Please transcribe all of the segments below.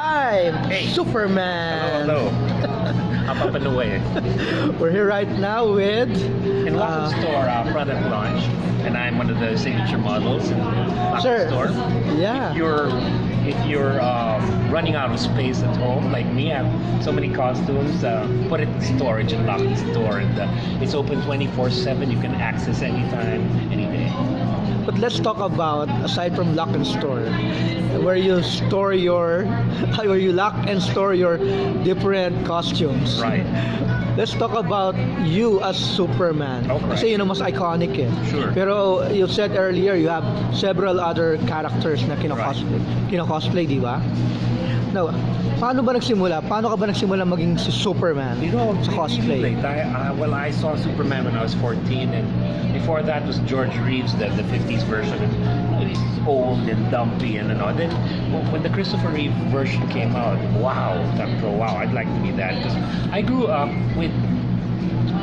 time! Hey. Superman! Hello. Up and away. We're here right now with... In Lock and Store product launch, and I'm one of the signature models in Lock Sir, and Store. yeah. If you're running out of space at home, like me, I have so many costumes. Put it in storage and Lock and Store, and it's open 24/7. You can access anytime, any day. But let's talk about, aside from lock and store, where you store your, where you lock and store your different costumes. Right. Let's talk about you as Superman. Okay. Kasi yun ang mas iconic eh. Sure. Pero you said earlier you have several other characters na kino-cosplay, kino-cosplay, di ba? Now, paano ba nagsimula? Paano ka ba nagsimula maging si Superman You know, sa cosplay? Late. I saw Superman when I was 14, and before that was George Reeves, the 50s version. And it's old and dumpy and all. Then when the Christopher Reeve version came out, wow, I'd like to be that, because I grew up with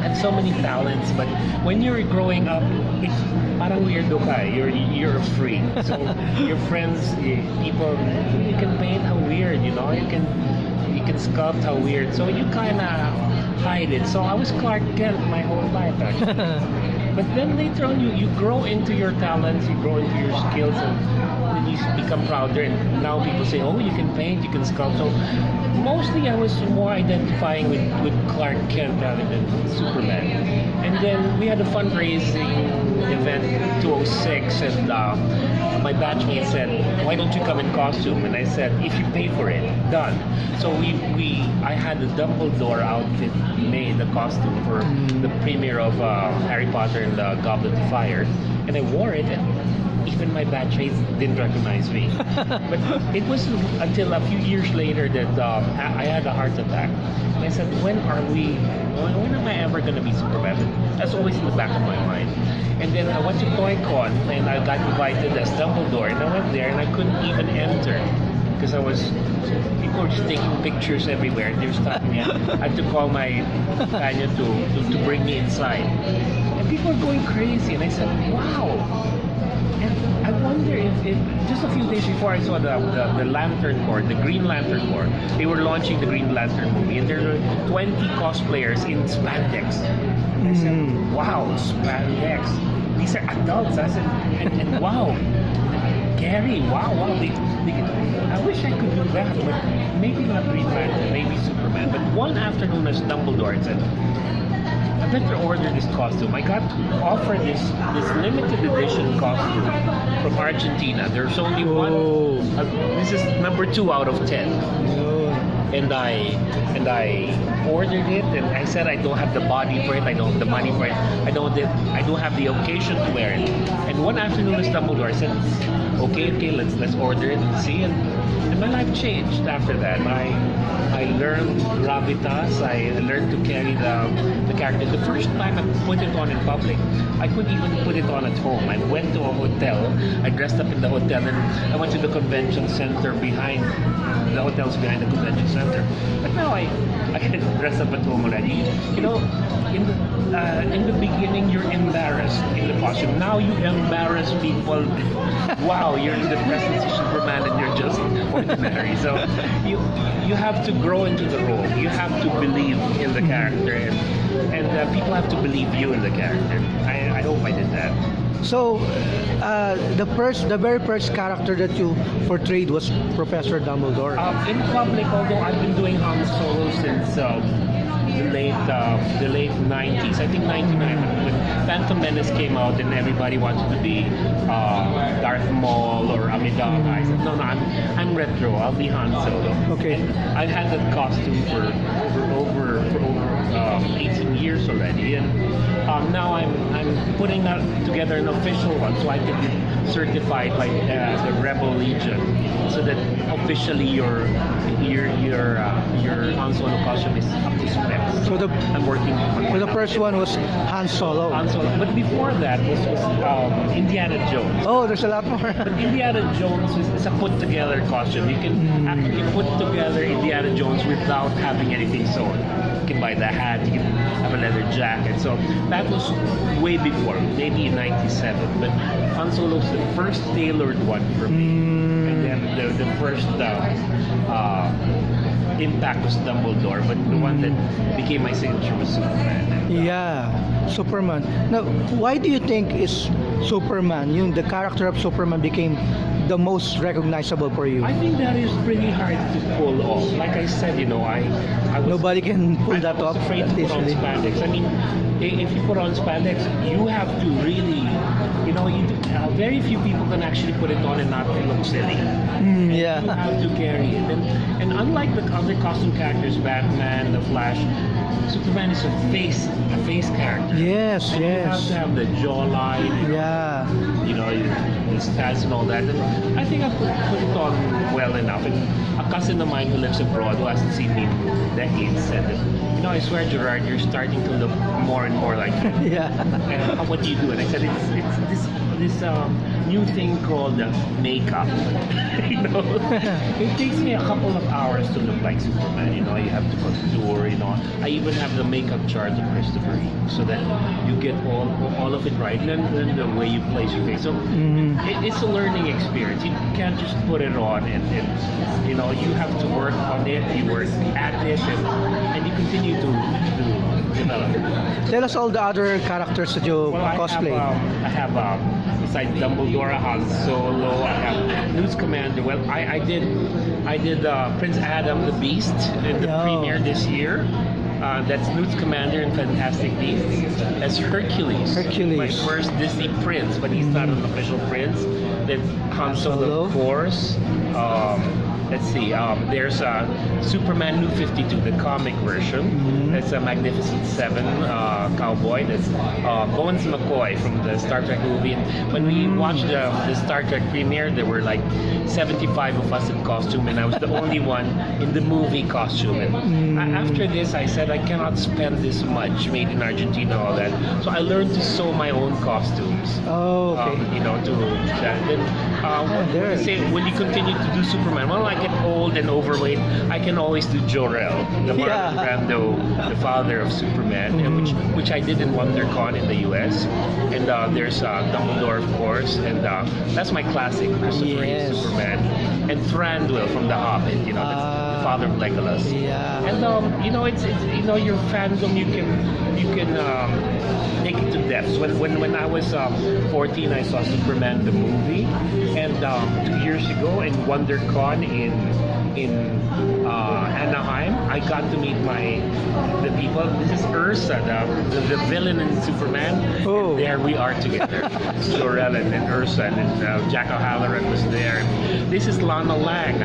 had so many talents, but when you're growing up, it's parang weirdo ka. You're a freak. So your friends, people, you can paint how weird, you know. You can sculpt how weird. So you kind of hide it. So I was Clark Kent my whole life, actually. But then later on, you grow into your talents, you grow into your skills, and then you become prouder. And now people say, oh, you can paint, you can sculpt. So mostly I was more identifying with Clark Kent rather than Superman. And then we had a fundraising event in 2006, and my batchmate said, why don't you come in costume? And I said, if you pay for it, done. So I had a Dumbledore outfit made, a costume for the premiere of Harry Potter and the Goblet of Fire, and I wore it, and even my batchmates didn't recognize me. But it was until a few years later that I had a heart attack. And I said, when am I ever going to be Superman? That's always in the back of my mind. And then I went to Toy Con, and I got invited as Dumbledore, and I went there, and I couldn't even enter, because people were just taking pictures everywhere, and they were stopping me. I had to call my companion to bring me inside. And people were going crazy, and I said, wow. And I wonder if just a few days before I saw the Lantern Corps, the Green Lantern Corps, they were launching the Green Lantern movie, and there were 20 cosplayers in spandex. And I said, wow, spandex. These are adults. I said, and wow, Gary, wow. I wish I could do that, but maybe not Green Lantern, maybe Superman. But one afternoon as Dumbledore, I said, I better order this costume. I got offered this limited edition costume from Argentina. There's only one. This is number 2 out of 10. And I ordered it, and I said I don't have the body for it, I don't have the money for it, I don't have the occasion to wear it. And one afternoon as Dumbledore, I said, okay, let's order it and see. And my life changed after that. I learned gravitas. I learned to carry the character. The first time I put it on in public, I couldn't even put it on at home. I went to a hotel. I dressed up in the hotel, and I went to the convention center behind. The hotel's behind the convention center. But now I can dress up at home already. You know, in the beginning, you're embarrassed in the costume. Now you embarrass people. Wow, you're in the presence of Superman, and you're just ordinary. So you have to grow into the role. You have to believe in the character, and people have to believe you in the character. I hope I did that. So, the very first character that you portrayed was Professor Dumbledore. In public, although I've been doing Han Solo since the late 90s, I think 99, when Phantom Menace came out and everybody wanted to be Darth Maul or Amidala. I said, no, I'm retro. I'll be Han Solo. Okay. And I've had that costume for over 18 years already, and now I'm putting together an official one, so I can be certified by the Rebel Legion, so that officially your Han Solo costume is up to spec. So I'm working on So the first one was Han Solo. Han Solo. But before that was Indiana Jones. Oh, there's a lot more. But Indiana Jones is a put-together costume. You can actually put together Indiana Jones without having anything sewn. You can buy the hat, you can have a leather jacket. So that was way before, maybe in 97. But Han Solo's the first tailored one for me. And then the first impact was Dumbledore, but the one that became my signature was Superman. And, Yeah, Superman. Now, why do you think is Superman, the character of Superman became the most recognizable for you? I think that is pretty hard to pull off. Like I said, I was Nobody can pull that I was off. afraid to put on easily. spandex. I mean, if you put on spandex, you have to really, very few people can actually put it on and not look silly. Yeah. You have to carry it. And unlike the other costume characters, Batman, The Flash, Superman is a face character. Yes, And you have yes. to have the jawline, Yeah. the stats and all that. And I think I put it on well enough. And a cousin of mine who lives abroad, who hasn't seen me in decades, said that, I swear, Gerard, you're starting to look more and more like me. Yeah. And what do you do? And I said, it's this new thing called makeup. It takes me a couple of hours to look like Superman. You have to contour. I even have the makeup chart of Christopher Reeve so that you get all of it right, and then the way you place your face. So it's a learning experience. You can't just put it on and you have to work on it. You work at it, and you continue to develop. Tell us all the other characters that you cosplay. I have besides Dumbledore, Han Solo. I have Newt's Commander. Well, I did Prince Adam the Beast in the premiere this year. That's Newt's Commander in Fantastic Beasts. As Hercules. My first Disney prince, but he's not an official prince. Then Han Solo, of course. Let's see. There's Superman New 52, the comic version. That's a Magnificent Seven cowboy. That's Bones McCoy from the Star Trek movie. And when we watched the Star Trek premiere, there were like 75 of us in costume, and I was the only one in the movie costume. And after this, I said I cannot spend this much made in Argentina, all that. So I learned to sew my own costumes. Oh, okay. When you continue to do Superman, well, I get old and overweight, I can always do Jor-El, the Marlon Brando, the father of Superman, and which I did in WonderCon in the US. And there's Dumbledore, of course, and that's my classic Christopher Reeve Superman. And Thranduil from The Hobbit, that's the father of Legolas. Yeah. And it's your fandom, you can take it to depths. When I was 14, I saw Superman the movie, and 2 years ago in WonderCon in Anaheim, I got to meet the people. This is Ursa, the villain in Superman. Oh. And there we are together, Jor-El and Ursa, and then Jack O'Halloran was there. This is Lana Lang,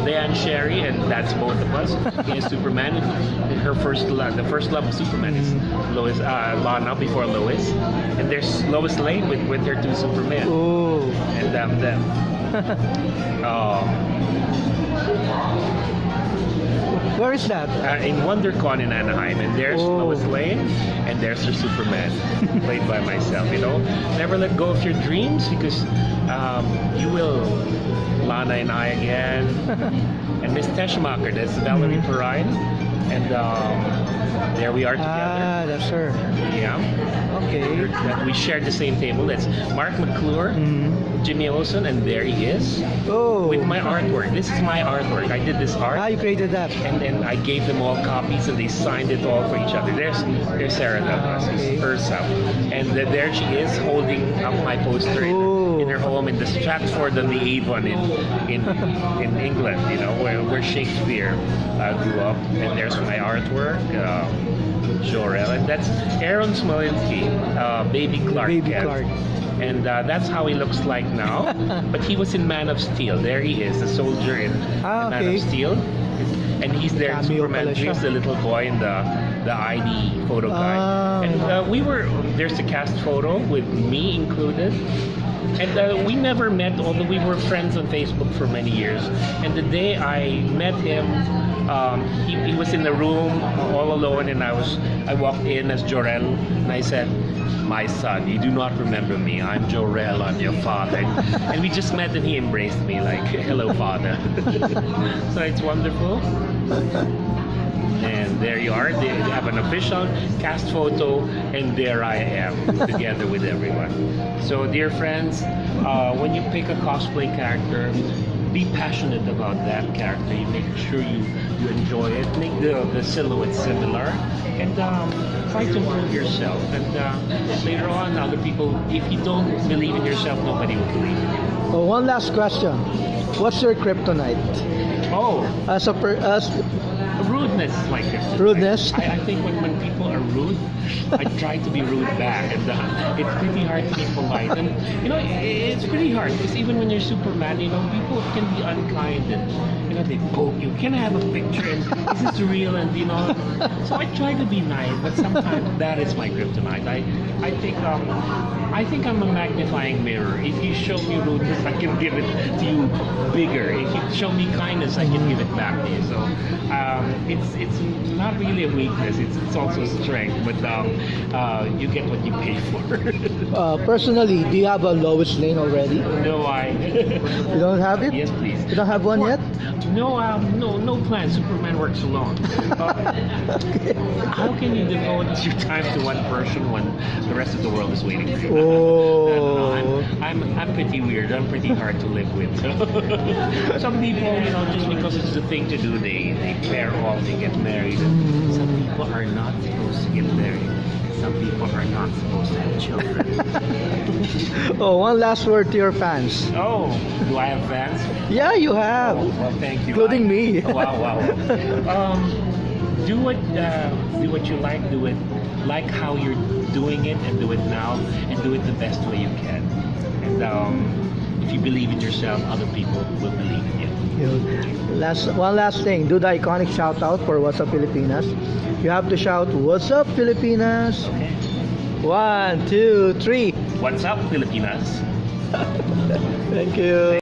Leanne Sherry, and that's both of us. He is Superman. Her first love, the first love of Superman is Lois, Lana before Lois, and there's Lois Lane with her two Supermen. Oh. And them. Where is that? In WonderCon in Anaheim, and there's Lois Lane, and there's her Superman, played by myself. Never let go of your dreams, because you will. Lana and I again, and Miss Teschmacher, that's Valerie Perrine, and there we are together. That's her. Yeah. Okay. We shared the same table. That's Mark McClure, Jimmy Olsen, and there he is. Oh. With my artwork. This is my artwork. I did this art. You created that. And then I gave them all copies, and they signed it all for each other. There's Sarah Douglas, Ursa, and there she is holding up my poster in her home in the Stratford-on-the-Avon in England. Where Shakespeare grew up. And there's my artwork. Jor-El, and that's Aaron Smolinski, Baby Clark. And that's how he looks like now. But he was in Man of Steel. There he is, the soldier in Man of Steel. And he's there in Superman Dreams, the little boy in the ID photo guy. And there's a cast photo with me included. And we never met, although we were friends on Facebook for many years. And the day I met him, he was in the room all alone, and I walked in as Jor-El, and I said, "My son, you do not remember me. I'm Jor-El, I'm your father." And we just met, and he embraced me like, "Hello, father." So it's wonderful. And there you are. They have an official cast photo, and there I am together with everyone. So, dear friends, when you pick a cosplay character, be passionate about that character. You make sure you enjoy it. Make the silhouette similar, and try to improve yourself. And later on, other people, if you don't believe in yourself, nobody will believe in you. Oh, one last question. What's your kryptonite? Oh, As rudeness is my kryptonite. Rudeness? I think when people are rude, I try to be rude back, and it's pretty hard to be polite. And you know, it's pretty hard because even when you're Superman, you know, people can be unkind and you know they poke you. Can I have a picture? And is this real? And you know, so I try to be nice, but sometimes that is my kryptonite. I think I'm a magnifying mirror. If you show me rudeness, I can give it to you bigger. If you show me kindness, I can give it back to you. So it's not really a weakness. It's also a strength. But you get what you pay for. personally, do you have a Lois Lane already? No, You don't have it? Yes, please. You don't have one yet? No plan. Superman works alone. How can you devote your time to one person when the rest of the world is waiting for you? Oh. I'm pretty weird. I'm pretty hard to live with. So some people, you know, just because it's the thing to do, they pair off, they get married. And some people are not supposed to get married. Some people are not supposed to have children. Oh, one last word to your fans. Oh, do I have fans? Yeah, you have. Oh, well, thank you. Including me. Wow. Do what you like. Do it like how you're doing it, and do it now, and do it the best way you can. And if you believe in yourself, other people will believe in you. One last thing. Do the iconic shout out for What's Up Filipinas. You have to shout What's Up Filipinas. Okay. 1, 2, 3. What's up, Filipinas? Thank you.